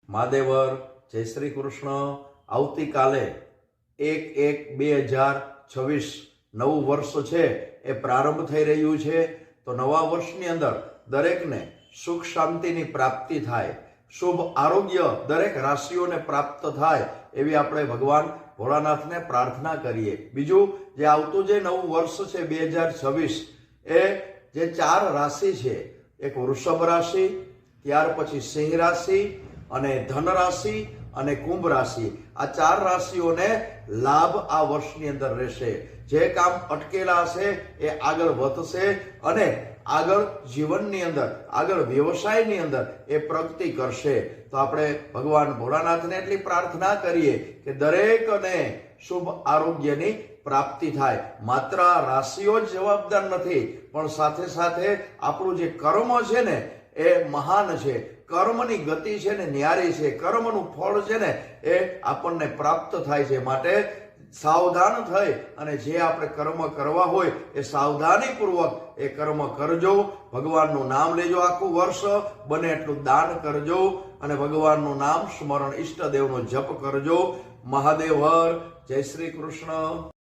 મહાદેવર જય શ્રી કૃષ્ણ। આવતીકાલે 1/1/2026 નવું વર્ષ છે એ પ્રારંભ થઈ રહ્યું છે। તો નવા વર્ષની અંદર દરેકને સુખ શાંતિની પ્રાપ્તિ થાય, શુભ આરોગ્ય દરેક રાશિઓને પ્રાપ્ત થાય એવી આપણે ભગવાન ભોળાનાથને પ્રાર્થના કરીએ। બીજું, જે આવતું જે નવું વર્ષ છે 2026 એ જે 4 રાશિ છે, એક વૃષભ રાશિ, ત્યાર પછી સિંહ રાશિ અને ધન રાશિ અને કુંભ રાશિ, આ 4 રાશિઓને લાભ આ વર્ષની અંદર રહેશે। જે કામ અટકેલા હશે એ આગળ વધશે અને આગળ જીવનની અંદર, આગળ વ્યવસાયની અંદર એ પ્રગતિ કરશે। તો આપણે ભગવાન ભોળાનાથને એટલી પ્રાર્થના કરીએ કે દરેકને શુભ આરોગ્યની પ્રાપ્તિ થાય। માત્ર આ રાશિઓ જ જવાબદાર નથી, પણ સાથે સાથે આપણું જે કર્મ છે ને એ મહાન છે, કર્મની ગતિ છે ને ન્યારી છે, કર્મનું ફળ છે ને એ આપણને પ્રાપ્ત થાય છે। માટે સાવધાન થઈ અને જે આપણે કર્મ કરવા હોય એ સાવધાનીપૂર્વક એ કર્મ કરજો, ભગવાનનું નામ લેજો, આખું વર્ષ બને એટલું દાન કરજો અને ભગવાનનું નામ સ્મરણ, ઈષ્ટદેવનો જપ કરજો। મહાદેવ હર, જય શ્રી કૃષ્ણ।